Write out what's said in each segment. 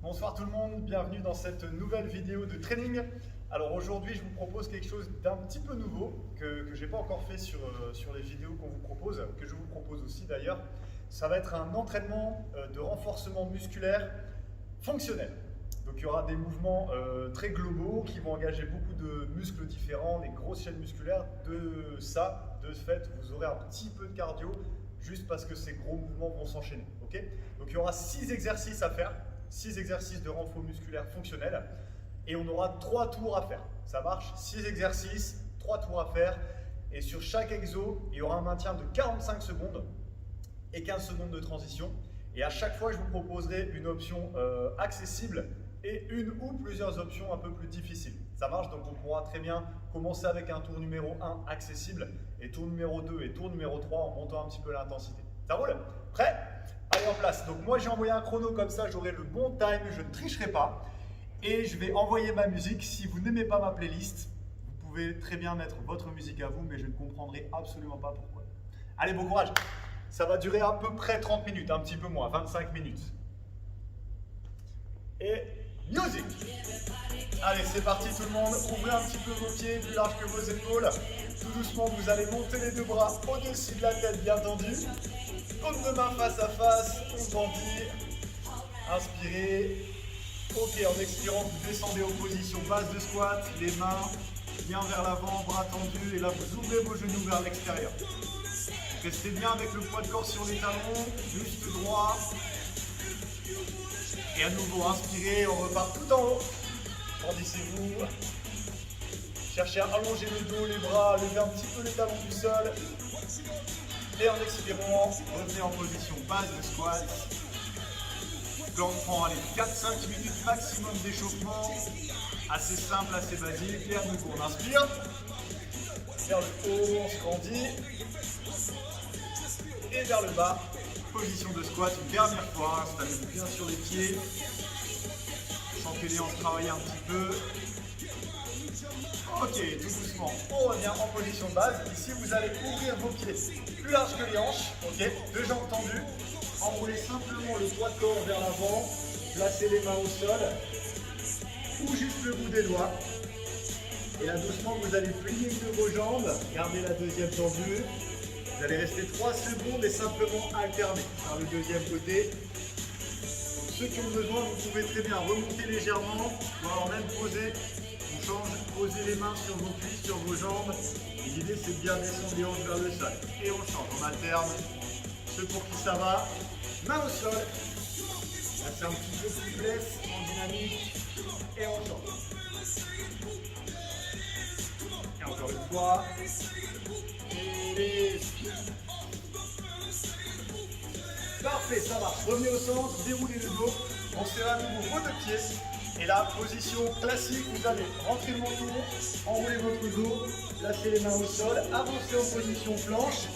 Bonsoir tout le monde, bienvenue dans cette nouvelle vidéo de training. Alors aujourd'hui je vous propose quelque chose d'un petit peu nouveau que je n'ai pas encore fait sur les vidéos qu'on vous propose, que je vous propose aussi d'ailleurs. Ça va être un entraînement de renforcement musculaire fonctionnel. Donc il y aura des mouvements très globaux qui vont engager beaucoup de muscles différents, des grosses chaînes musculaires. De ce fait, vous aurez un petit peu de cardio juste parce que ces gros mouvements vont s'enchaîner. Okay, donc il y aura 6 exercices à faire. 6 exercices de renfort musculaire fonctionnel et on aura 3 tours à faire. Ça marche, 6 exercices, 3 tours à faire et sur chaque exo, il y aura un maintien de 45 secondes et 15 secondes de transition. Et à chaque fois, je vous proposerai une option accessible et une ou plusieurs options un peu plus difficiles. Ça marche, donc on pourra très bien commencer avec un tour numéro 1 accessible et tour numéro 2 et tour numéro 3 en montant un petit peu l'intensité. Ça roule? Prêt? Allez, en place. Donc moi j'ai envoyé un chrono comme ça, j'aurai le bon time, je ne tricherai pas. Et je vais envoyer ma musique. Si vous n'aimez pas ma playlist, vous pouvez très bien mettre votre musique à vous, mais je ne comprendrai absolument pas pourquoi. Allez, bon courage. Ça va durer à peu près 30 minutes, un petit peu moins, 25 minutes. Et music. Allez, c'est parti tout le monde. Ouvrez un petit peu vos pieds, plus large que vos épaules. Tout doucement, vous allez monter les deux bras au-dessus de la tête, bien tendu. Paume de main face à face, on grandit. Inspirez. Ok, en expirant, vous descendez en position base de squat, les mains bien vers l'avant, bras tendus. Et là, vous ouvrez vos genoux vers l'extérieur. Restez bien avec le poids de corps sur les talons, juste droit. Et à nouveau, inspirez, on repart tout en haut. Grandissez-vous. Cherchez à allonger le dos, les bras, levez un petit peu les talons du sol. Et en expirant, revenez en position base de squat. Là, on prend 4-5 minutes maximum d'échauffement. Assez simple, assez basique. Et à nouveau, on inspire. Vers le haut, on se grandit. Et vers le bas, position de squat. Une dernière fois, installez-vous bien sur les pieds. Sentez les hanches travailler un petit peu. Ok, tout doucement, on revient en position de base. Ici, vous allez ouvrir vos pieds plus large que les hanches. Ok, deux jambes tendues. Enroulez simplement le poids de corps vers l'avant. Placez les mains au sol ou juste le bout des doigts. Et là, doucement, vous allez plier une de vos jambes. Gardez la deuxième tendue. Vous allez rester 3 secondes et simplement alterner par le deuxième côté. Donc, ceux qui ont besoin, vous pouvez très bien remonter légèrement, voire même poser. On change, posez les mains sur vos cuisses, sur vos jambes. Et l'idée, c'est de bien descendre les hanches vers le sol. Et on change, on alterne. Ceux pour qui ça va, main au sol. Là, c'est un petit peu plus souplesse, en dynamique. Et on change. Et encore une fois. Et... Parfait, ça marche. Revenez au centre, déroulez le dos. On serre à nouveau vos deux pieds. Et là, position classique, vous allez rentrer le menton, enrouler votre dos, placer les mains au sol, avancer en position planche.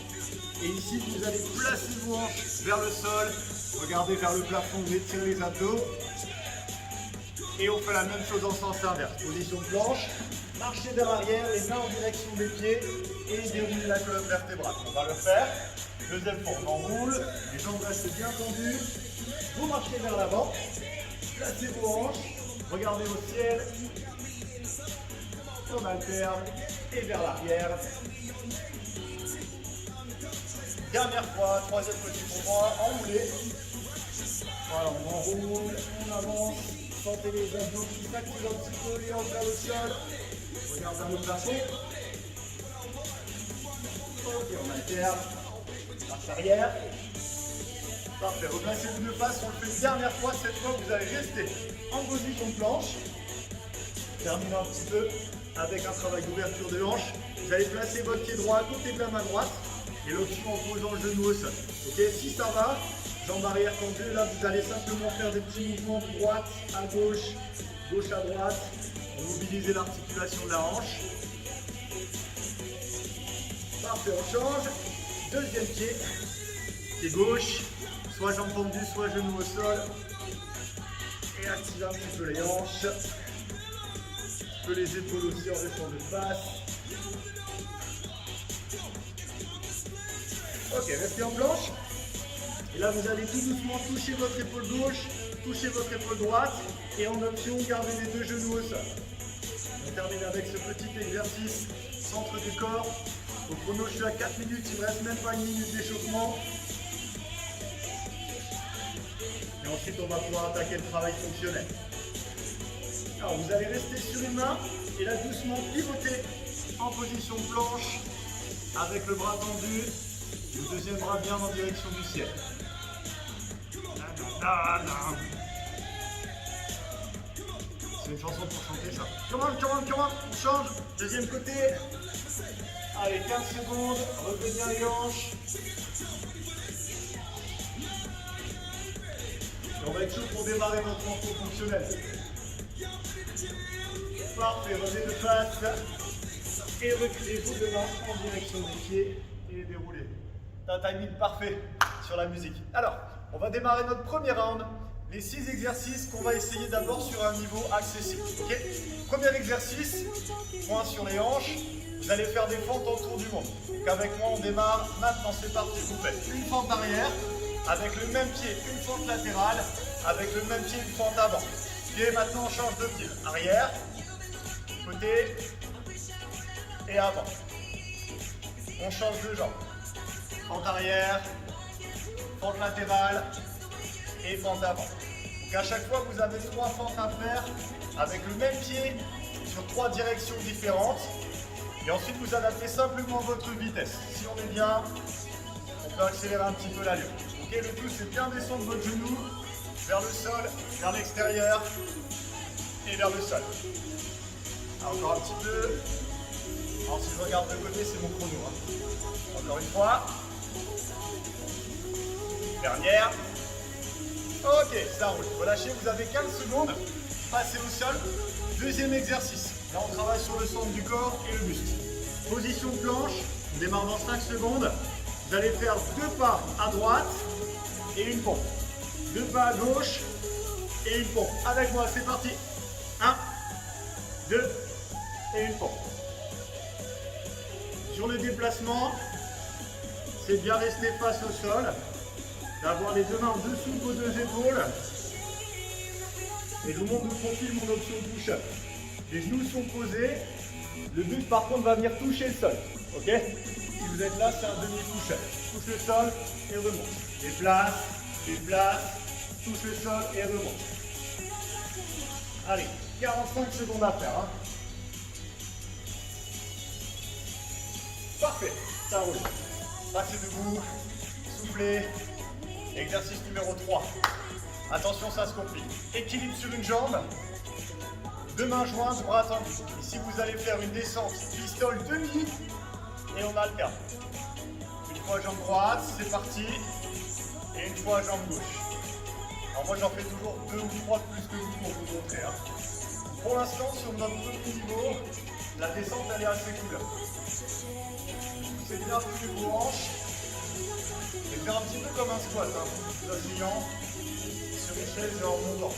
Et ici, vous allez placer vos hanches vers le sol, regardez vers le plafond, vous étirez les abdos. Et on fait la même chose en sens inverse. Position planche, marchez vers l'arrière, les mains en direction des pieds et déroulez la colonne vertébrale. On va le faire. Deuxième fois, on enroule, les jambes restent bien tendues. Vous marchez vers l'avant, placez vos hanches. Regardez au ciel, on alterne et vers l'arrière. Dernière fois, troisième côté pour moi, enroulez. Voilà, on enroule, on avance, sentez les abdos qui s'activent un petit peu, les hanches vers le sol. Regardez vers le plafond. Ok, on alterne, marche arrière. Parfait, replacez-vous de face, on le fait une dernière fois, cette fois vous allez rester en position de planche. Terminez un petit peu avec un travail d'ouverture de hanche. Vous allez placer votre pied droit à côté de la main droite et l'option en posant le genou au sol. Ok, si ça va, jambes arrière tendues, là vous allez simplement faire des petits mouvements de droite à gauche, gauche à droite, pour mobiliser l'articulation de la hanche. Parfait, on change. Deuxième pied, pied gauche. Soit jambes tendues, soit genoux au sol. Et activez un petit peu les hanches. Un peu les épaules aussi en restant de face. Ok, restez en planche. Et là, vous allez tout doucement toucher votre épaule gauche, toucher votre épaule droite. Et en option, gardez les deux genoux au sol. On termine avec ce petit exercice centre du corps. Au chrono, je suis à 4 minutes, il ne me reste même pas une minute d'échauffement. Et ensuite, on va pouvoir attaquer le travail fonctionnel. Alors, vous allez rester sur une main et là, doucement pivoter en position planche avec le bras tendu, le deuxième bras bien en direction du ciel. C'est une chanson pour chanter ça. Come on, on change. Deuxième côté. Allez, 15 secondes, relevez bien les hanches. Et on va être chaud pour démarrer notre morceau fonctionnel. Parfait, revenez de face. Et reculez-vous de main en direction des pieds et déroulez. Un timing parfait sur la musique. Alors, on va démarrer notre premier round. Les 6 exercices qu'on va essayer d'abord sur un niveau accessible. Okay. Premier exercice, point sur les hanches. Vous allez faire des fentes autour du monde. Donc avec moi, on démarre. Maintenant, c'est parti. Vous faites une fente arrière, avec le même pied, une fente latérale, avec le même pied, une fente avant. Et maintenant, on change de pied. Arrière, côté et avant. On change de jambe. Fente arrière, fente latérale et fente avant. Donc à chaque fois, vous avez 3 fentes à faire avec le même pied sur 3 directions différentes. Et ensuite, vous adaptez simplement votre vitesse. Si on est bien, on peut accélérer un petit peu l'allure. Okay, le tout, c'est bien descendre votre genou vers le sol, vers l'extérieur et vers le sol. Alors, encore un petit peu. Alors, si je regarde de côté, c'est mon chrono. Hein. Encore une fois. Dernière. Ok, ça roule. Relâchez, vous avez 15 secondes. Passez au sol. Deuxième exercice. Là, on travaille sur le centre du corps et le buste. Position planche. On démarre dans 5 secondes. Vous allez faire 2 pas à droite et une pompe. 2 pas à gauche et une pompe. Avec moi, c'est parti. 1, 2 et une pompe. Sur le déplacement, c'est bien rester face au sol. D'avoir les deux mains en dessous de vos 2 épaules. Et je vous montre de profil mon option push-up. Les genoux sont posés. Le but par contre va venir toucher le sol. Ok? Si vous êtes là, c'est un demi-push-up. Touche le sol et remonte. Déplace, touche le sol et remonte. Allez, 45 secondes à faire. Hein. Parfait, ça roule. Passez debout, soufflez. Exercice numéro 3. Attention, ça se complique. Équilibre sur une jambe. 2 mains jointes, bras tendus. Ici, vous allez faire une descente pistole demi et on alterne. Une fois jambe droite, c'est parti. Et une fois jambe gauche. Alors moi, j'en fais toujours 2 ou 3 de plus que vous pour vous montrer. Hein. Pour l'instant, sur notre premier niveau, la descente, elle est assez cool. C'est bien toucher vos hanches. Et faire un petit peu comme un squat, hein, en asseyant sur une chaise et en montant.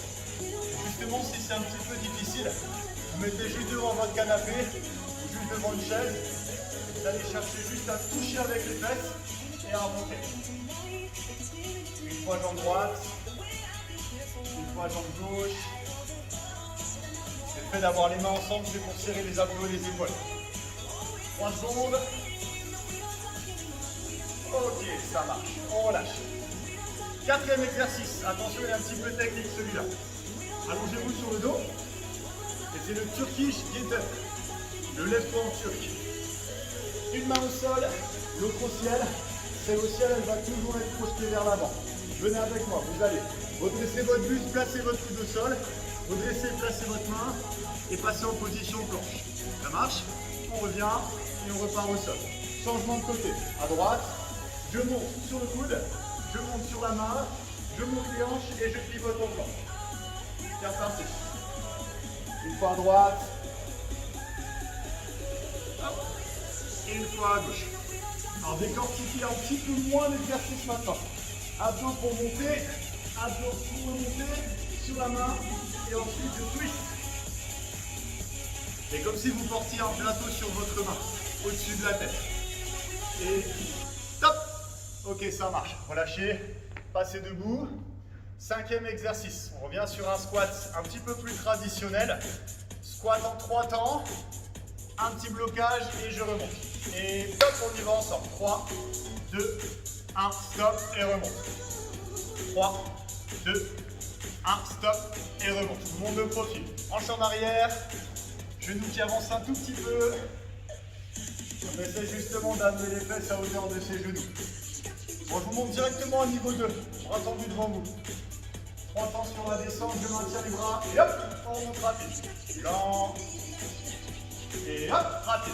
Justement, si c'est un petit peu difficile, vous mettez juste devant votre canapé ou juste devant une chaise. Vous allez chercher juste à toucher avec les fesses et à remonter. Une fois jambe droite, une fois jambe gauche. C'est le fait d'avoir les mains ensemble, c'est pour serrer les abdos et les épaules. 3 secondes. Ok, ça marche. On relâche. 4e exercice. Attention, il est un petit peu technique celui-là. Allongez-vous sur le dos. Et c'est le Turkish Get Up. Le lève-toi en turc. Une main au sol, l'autre au ciel. Celle au ciel, elle va toujours être projetée vers l'avant. Venez avec moi, vous allez redresser votre buste, placez votre coude au sol. Redressez, placez votre main et passez en position planche. Ça marche? On revient et on repart au sol. Changement de côté. À droite. Je monte sur le coude, je monte sur la main, je monte les hanches et je pivote en flanc. C'est reparti. Une fois à droite. Hop. Et une fois à gauche. Alors décortiquez un petit peu moins l'exercice maintenant. Abdos pour monter, abdos pour remonter, sur la main et ensuite je twist. C'est comme si vous portiez un plateau sur votre main, au-dessus de la tête. Et top. Ok, ça marche. Relâchez. passer debout. 5e exercice, on revient sur un squat un petit peu plus traditionnel. Squat en 3 temps, un petit blocage et je remonte. Et top, on y va ensemble. 3, 2, 1, stop et remonte. 3, 2, 1, stop et remonte. Je vous montre le profil. Hanche en arrière, genou qui avance un tout petit peu. On essaie justement d'amener les fesses à hauteur de ses genoux. Bon, je vous monte directement à niveau 2. Bras tendus devant vous. 3 temps sur la descente, je maintiens les bras et hop, on monte rapide. Lent. Et hop, rapide.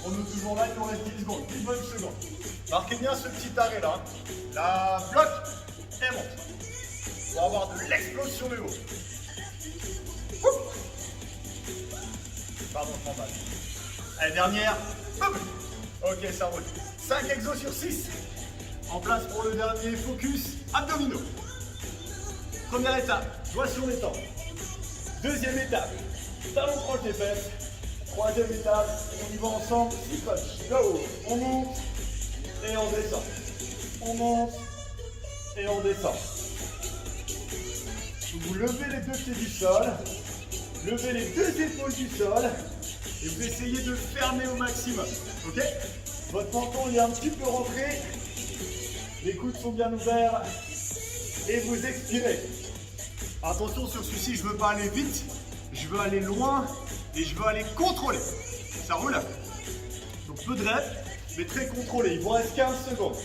On nous toujours là, il nous reste 10 secondes, 10 bonnes secondes. Marquez bien ce petit arrêt là. La bloc et monte. Pour avoir de l'explosion le haut. Pardon, je m'emballe. Allez, dernière. Ok, ça roule. 5 exos sur 6. En place pour le dernier, focus, abdominaux. Première étape, doigt sur les tempes. Deuxième étape, talon proche des fesses. Troisième étape, on y va ensemble, 6 punch. Go. On monte et on descend. On monte et on descend. Vous levez les 2 pieds du sol, levez les 2 épaules du sol et vous essayez de fermer au maximum. Ok? Votre menton est un petit peu rentré. Les coudes sont bien ouverts et vous expirez. Attention sur celui-ci, je ne veux pas aller vite, je veux aller loin et je veux aller contrôler. Ça roule. Donc peu de reps, mais très contrôlé. Il vous reste 15 secondes.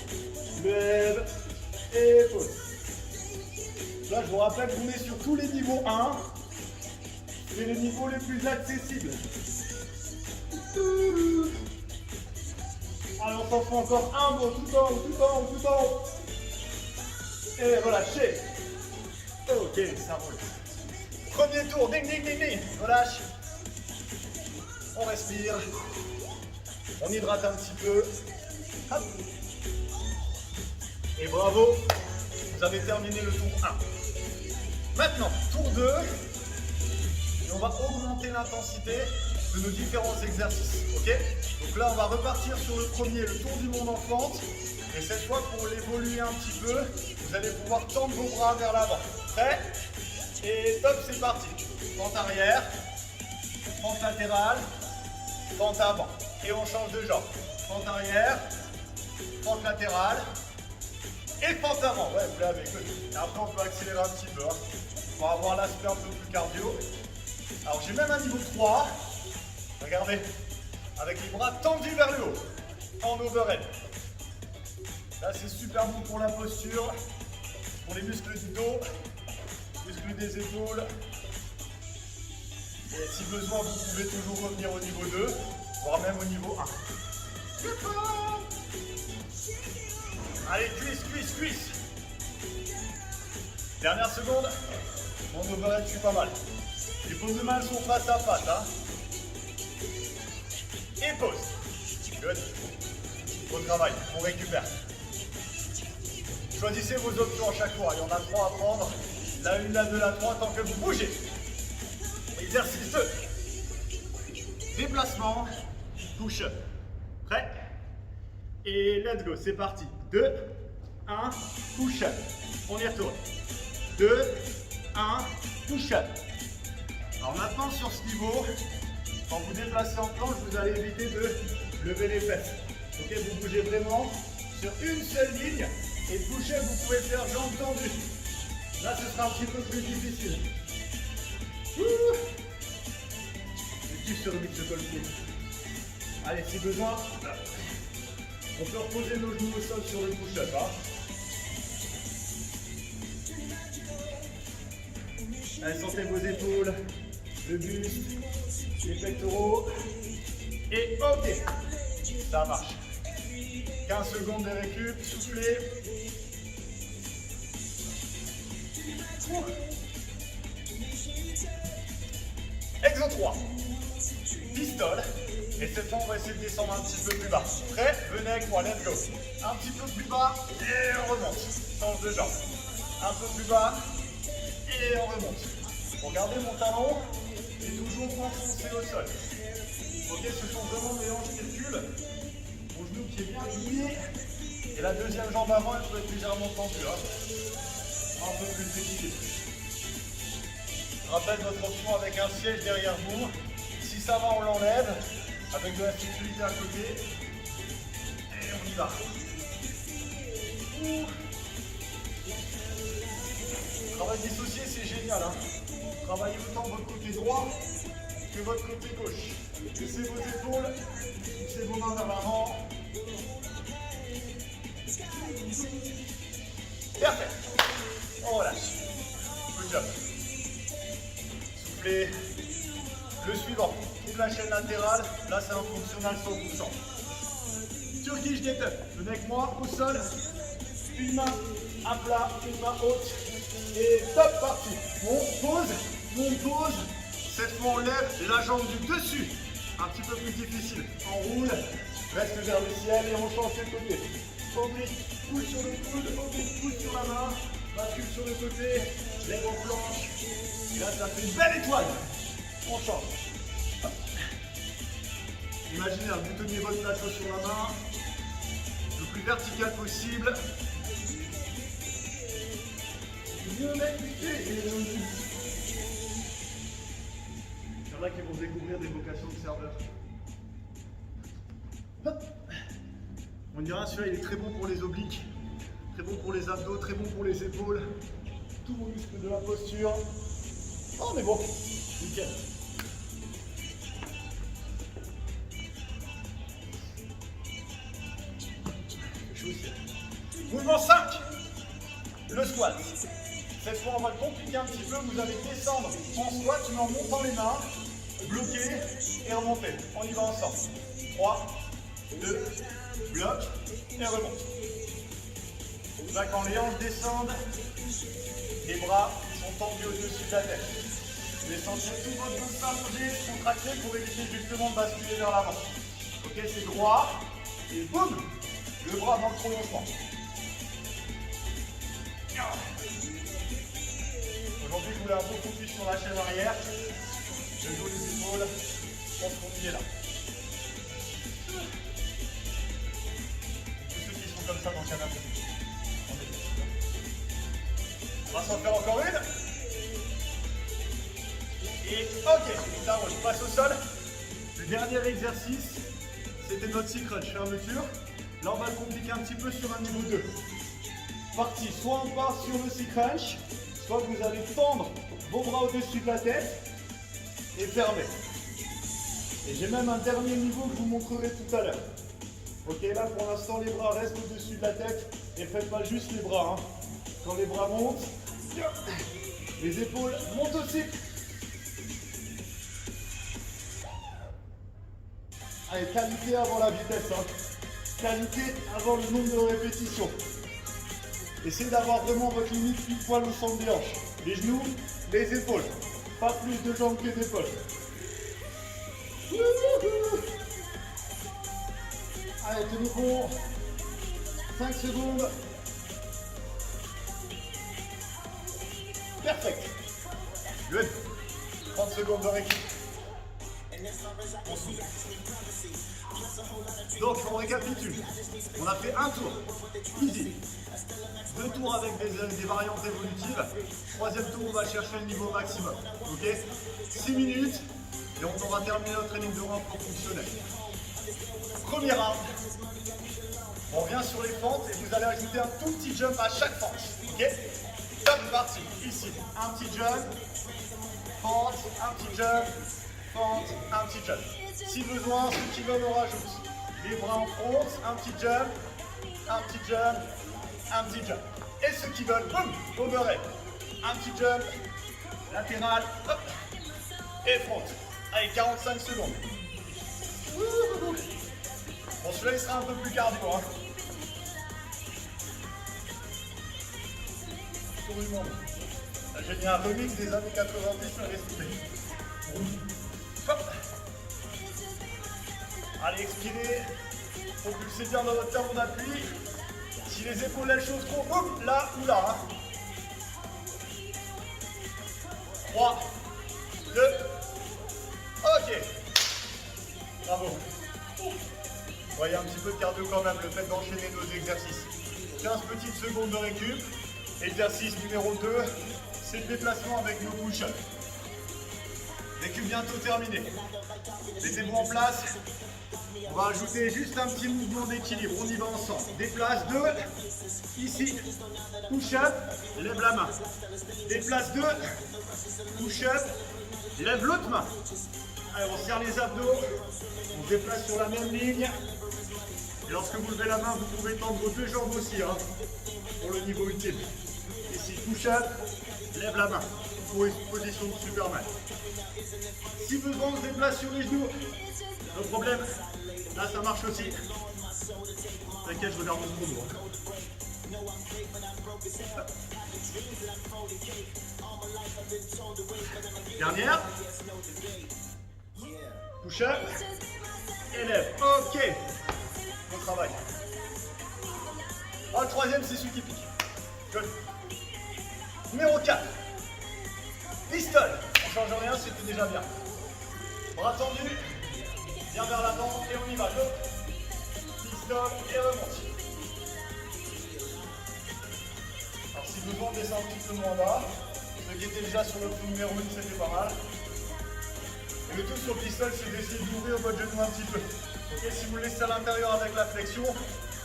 Lève et pose. Là, je vous rappelle qu'on est sur tous les niveaux 1. C'est les niveaux les plus accessibles. Allez, on s'en fait encore un bon, tout en haut, tout en haut, tout en haut. Et relâchez. Ok, ça roule. Premier tour, ding, ding, ding, ding. Relâche. On respire. On hydrate un petit peu. Hop. Et bravo, vous avez terminé le tour 1. Maintenant, tour 2. Et on va augmenter l'intensité de nos différents exercices. Ok? Donc là, on va repartir sur le premier, le tour du monde en fente. Et cette fois, pour l'évoluer un petit peu, vous allez pouvoir tendre vos bras vers l'avant. Prêt? Et top, c'est parti. Fente arrière, fente latérale, fente avant. Et on change de jambe. Fente arrière, fente latérale et fente avant. Ouais, vous l'avez connu. Et après, on peut accélérer un petit peu. Hein, pour avoir l'aspect un peu plus cardio. Alors, j'ai même un niveau 3. Regardez. Avec les bras tendus vers le haut. En overhead. Là, c'est super bon pour la posture. Pour les muscles du dos. Muscles des épaules. Et si besoin, vous pouvez toujours revenir au niveau 2, voire même au niveau 1. Allez, cuisse, cuisse, cuisse. Dernière seconde. Mon overhead, je suis pas mal. Les paumes de main sont face à face. Hein. Et pause. Good. Bon travail, on récupère. Choisissez vos options à chaque fois. Il y en a 3 à prendre. La 1, la 2, la 3, tant que vous bougez. Exercice 2. Déplacement, push-up. Prêt? Et let's go, c'est parti. 2, 1, push-up. On y retourne. 2, 1, push-up. Alors maintenant sur ce niveau, quand vous déplacez en planche, vous allez éviter de lever les fesses. Ok, vous bougez vraiment sur une seule ligne. Et push-up, vous pouvez faire jambes tendues. Là, ce sera un petit peu plus difficile. Je kiffe ce remix de col-pied. Allez, si besoin, on peut reposer nos genoux au sol sur le push-up. Hein. Allez, sentez vos épaules, le buste, les pectoraux. Et ok, ça marche. 15 secondes de récup, soufflez. Exo 3. Pistole. Et cette fois, on va essayer de descendre un petit peu plus bas. Prêt? Venez avec moi, let's go. Un petit peu plus bas et on remonte. Change de jambe. Un peu plus bas et on remonte. Regardez mon talon est toujours enfoncé au sol. Ok, ce sont vraiment mes hanches qui reculent. Mon genou qui est bien lié Et la deuxième jambe avant, elle peut être légèrement tendue. Hein. Un peu plus d'équilibre. Je rappelle notre option avec un siège derrière vous. Si ça va, on l'enlève. Avec de la sécurité à côté. Et on y va. Travail dissocié, c'est génial. Hein. Travaillez autant votre côté droit que votre côté gauche. Laissez vos épaules, poussez vos mains vers l'avant. Parfait. On relâche. Good job. Soufflez. Le suivant. Toute la chaîne latérale. Là, c'est un fonctionnal 100%. Turkish get up. Venez avec moi au sol. Une main à plat, une main haute. Et top, parti. On pose. Cette fois, on lève la jambe du dessus. Un petit peu plus difficile. On roule. Reste vers le ciel et on change de côté. Oblique, pousse sur le coude, oblique, pousse sur la main. Bascule sur le côté. Lève aux planches. Et là, ça fait une belle étoile. On change. Hop. Imaginez, vous teniez votre plateau sur la main. Le plus vertical possible. Il y en a qui vont découvrir des vocations de serveur. Hop. On dira, celui-là, il est très bon pour les obliques, très bon pour les abdos, très bon pour les épaules, tous vos muscles de la posture. Oh, mais bon, nickel. Mouvement 5, le squat. Cette fois, on va le compliquer un petit peu. Vous allez descendre en squat, mais en montant les mains, bloquer et remonter. On y va ensemble. 3, 2, bloc et remonte. Là, quand les hanches descendent, les bras sont tendus au-dessus de la tête. Vous allez sentir tout votre dos s'allonger, se contracter pour éviter justement de basculer vers l'avant. Ok, c'est droit et boum, le bras dans le prolongement. Aujourd'hui, je voulais un beau focus sur la chaîne arrière. Je dos les épaules. Je pense qu'on y est là. Tous ceux qui sont comme ça dans le canapé. On va s'en faire encore une. Et ok, ça roule. Je passe au sol. Le dernier exercice, c'était notre six crunch fermeture. Là, on va le compliquer un petit peu sur un niveau 2. Parti. Soit on part sur le six crunch, soit vous allez tendre vos bras au-dessus de la tête et fermer. Et j'ai même un dernier niveau que je vous montrerai tout à l'heure. Ok, là pour l'instant les bras restent au-dessus de la tête et faites pas juste les bras. Hein. Quand les bras montent, les épaules montent aussi. Allez, qualité avant la vitesse. Hein. Qualité avant le nombre de répétitions. Essayez d'avoir vraiment votre limite pile poil au centre des hanches. Les genoux, les épaules. Pas plus de jambes que d'épaules. Allez, tenez bon. 5 secondes. Perfect. Good. 30 secondes de récup. Donc, on récapitule. On a fait un tour. Easy. 2 tours avec des variantes évolutives. 3e tour, on va chercher le niveau maximum. Ok, 6 minutes et on aura terminé notre training de rampe fonctionnel. Premier round. On revient sur les fentes et vous allez ajouter un tout petit jump à chaque fente. Ok, top, parti. Ici, un petit jump, fente, un petit jump, fente, un petit jump. Si besoin, ceux qui veulent, on rajoute les bras en front, un petit jump, un petit jump, un petit jump. Et ceux qui veulent, boum, overhead. Un petit jump, latéral, hop, et front. Allez, 45 secondes. Bon, celui-là, il sera un peu plus cardio. Hein. J'ai mis un remix des années 90, respect. Hop. Allez, expirez. Propulsez bien dans votre talon d'appui. Si les épaules elles chauffent trop, boum, là ou là. Hein. 3, 2, ok. Bravo. Vous voyez un petit peu de cardio quand même le fait d'enchaîner nos exercices. 15 petites secondes de récup. Exercice numéro 2, c'est le déplacement avec nos push-ups. Récup bientôt terminé. Mettez-vous en place. On va ajouter juste un petit mouvement d'équilibre. On y va ensemble. Déplace 2. Ici. Push-up. Lève la main. Déplace 2. Push-up. Lève l'autre main. Allez, on serre les abdos. On se déplace sur la même ligne. Et lorsque vous levez la main, vous pouvez tendre vos deux jambes aussi, hein, pour le niveau ultime. Ici, push-up, lève la main. Pour une position de Superman. Si besoin, on se déplace sur les genoux. Le problème, là, ça marche aussi. T'inquiète, je regarde mon chrono. Dernière. Push-up. Et lève. Ok. Bon travail. Ah, le troisième, c'est celui qui pique. Good. Numéro 4. Pistol. On change rien, c'était déjà bien. Bras tendus. Bien vers l'avant et on y va. Go. Pistol et remonte. Alors si besoin, on descend un petit peu moins bas. Ceux qui étaient déjà sur le coup numéro 1, c'était pas mal. Et le tout sur le pistol, c'est d'essayer d'ouvrir votre genou un petit peu. Okay, si vous le laissez à l'intérieur avec la flexion,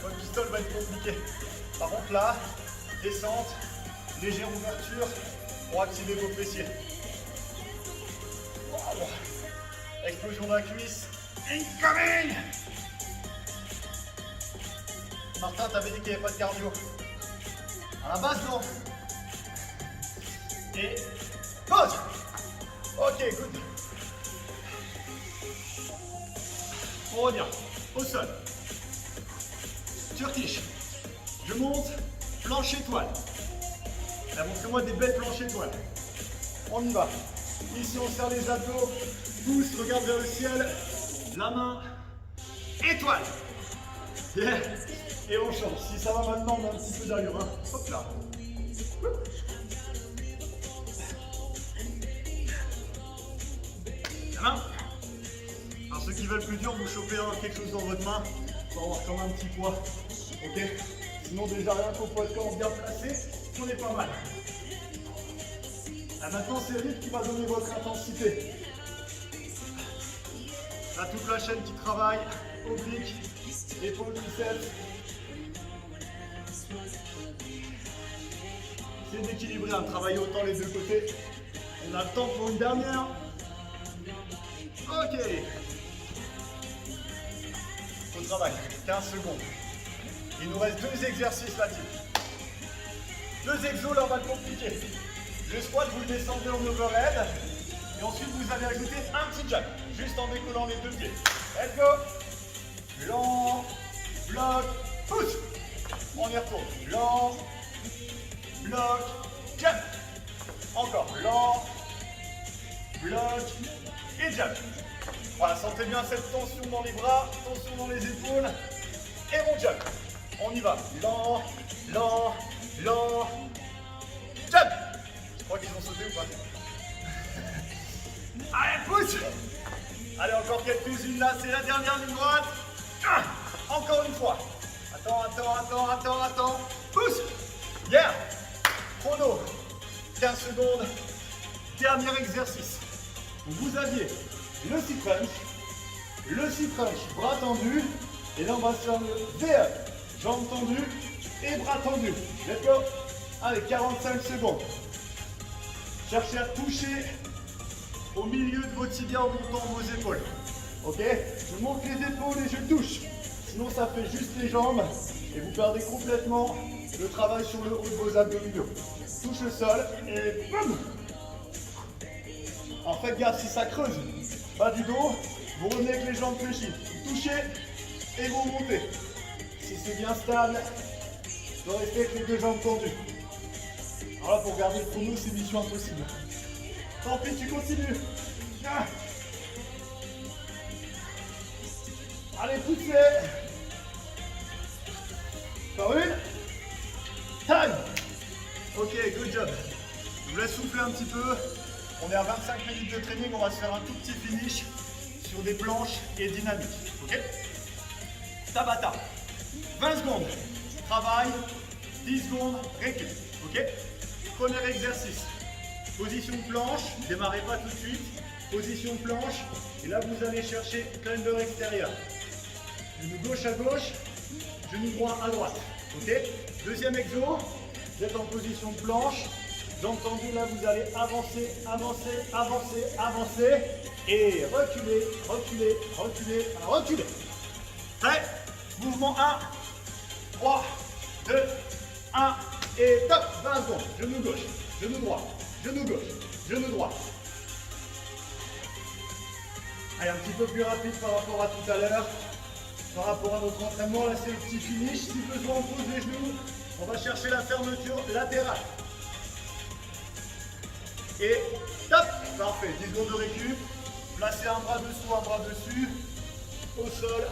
votre pistol va être compliqué. Par contre là, descente, légère ouverture pour activer vos fessiers. Wow. Explosion de la cuisse. Incoming! Martin, t'avais dit qu'il n'y avait pas de cardio. À la base, non. Et pause. Ok, good. On revient au sol. Turkish. Je monte, planche étoile. Montrez-moi des belles planches étoiles. On y va. Ici, on serre les abdos. Pousse, regarde vers le ciel. La main. Étoile. Yeah. Et on change. Si ça va maintenant, on a un petit peu d'allure. Hein. Hop là. La main. Alors ceux qui veulent plus dur, vous chopez quelque chose dans votre main pour avoir comme un petit poids. Ok. Sinon déjà rien qu'au poids de corps bien placé, on est pas mal. Là, maintenant c'est le rythme qui va donner votre intensité. Là toute la chaîne qui travaille, oblique, épaules, biceps. C'est d'équilibrer, hein, travailler autant les deux côtés. On a le temps pour une dernière. Ok. On travaille, 15 secondes. Il nous reste 2 exercices là-dessus. 2 exos, là on va le compliquer. Le squat, vous le descendez en overhead. Et ensuite vous allez ajouter un petit jack. Juste en décollant les 2 pieds. Let's go. Lent, bloc, pousse. On y retourne. Lent, bloc, jump. Encore. Lent, bloc et jump. Voilà, sentez bien cette tension dans les bras, tension dans les épaules. Et mon jump. On y va. Lent, lent, lent. Jump. Je crois qu'ils ont sauté ou pas? Allez, pousse. Allez, encore quelques-unes là. C'est la dernière ligne droite. Encore une fois. Attends. Pousse. Yeah. Chrono. 15 secondes. Dernier exercice. Vous aviez le sit crunch, bras tendus. Et là, on va se faire le V-up. Jambes tendues et bras tendus. Let's go. Allez, 45 secondes. Cherchez à toucher au milieu de vos tibias en montant vos épaules. Ok? Je monte les épaules et je touche. Sinon, ça fait juste les jambes et vous perdez complètement le travail sur le haut de vos abdominaux. Touche le sol et boum! En fait, gaffe, si ça creuse bas du dos, vous revenez avec les jambes fléchies. Vous touchez et vous montez. Si c'est bien stable, vous restez avec les 2 jambes tendues. Alors là, pour garder le chrono, c'est mission impossible. Tant pis, tu continues. Ah. Allez, poussez. Encore une. Time. Ok, good job. Je vous laisse souffler un petit peu. On est à 25 minutes de training, on va se faire un tout petit finish sur des planches et dynamiques. Ok? Tabata. 20 secondes, travail, 10 secondes, récup. Ok? Premier exercice. Position de planche, démarrez pas tout de suite. Position de planche, et là vous allez chercher climber extérieur. Genou gauche à gauche, genou droit à droite. Ok? Deuxième exo, vous êtes en position de planche. Jambes tendues, là vous allez avancer, avancer, avancer, avancer. Et reculer, reculer, reculer, reculer. Prêt? Mouvement 1, 3, 2, 1, et top! 20 secondes. Genou gauche, genou droit, genou gauche, genou droit. Allez, un petit peu plus rapide par rapport à tout à l'heure. Par rapport à notre entraînement, là c'est le petit finish. Si besoin, on pose les genoux. On va chercher la fermeture latérale. Et top! Parfait. 10 secondes de récup. Placez un bras dessous, un bras dessus. Au sol.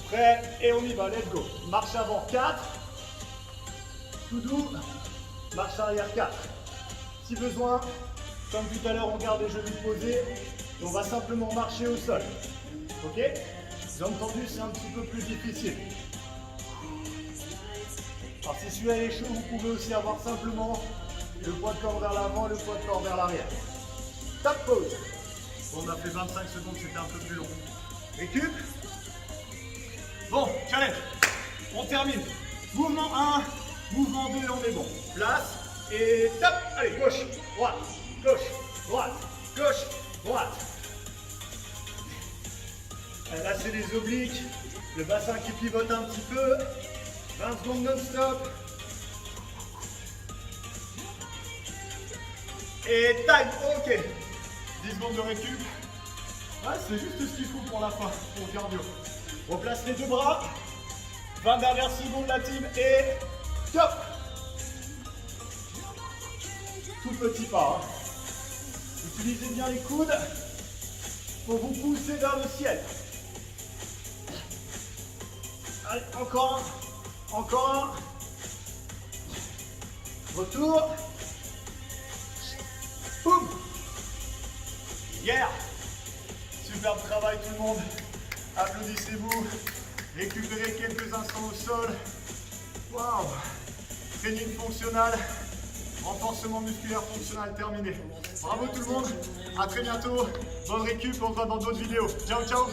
Prêt? Et on y va. Let's go. Marche avant 4. Tout doux. Marche arrière 4. Si besoin, comme tout à l'heure, on garde les genoux posés. Et on va simplement marcher au sol. Ok? Jambes tendues, c'est un petit peu plus difficile. Alors si celui-là est chaud, vous pouvez aussi avoir simplement le poids de corps vers l'avant, le poids de corps vers l'arrière. Top pause. Bon, on a fait 25 secondes, c'était un peu plus long. Récup. Bon, challenge. On termine. Mouvement 1, mouvement 2, on est bon. Place et top. Allez, gauche, droite, gauche, droite, gauche, droite. Là, c'est les obliques, le bassin qui pivote un petit peu. 20 secondes non-stop. Et time, ok. 10 secondes de récup. Ouais, c'est juste ce qu'il faut pour la fin, pour le cardio. On place les deux bras. 20 dernières secondes, la team, et top. Tout petit pas. Hein. Utilisez bien les coudes pour vous pousser vers le ciel. Allez, encore un. Encore un. Retour. Boum. Yeah. Superbe travail tout le monde. Applaudissez-vous. Récupérez quelques instants au sol. Waouh. Training fonctionnel. Renforcement musculaire fonctionnel terminé. Bravo tout le monde. À très bientôt. Bonne récup. On se voit dans d'autres vidéos. Ciao, ciao.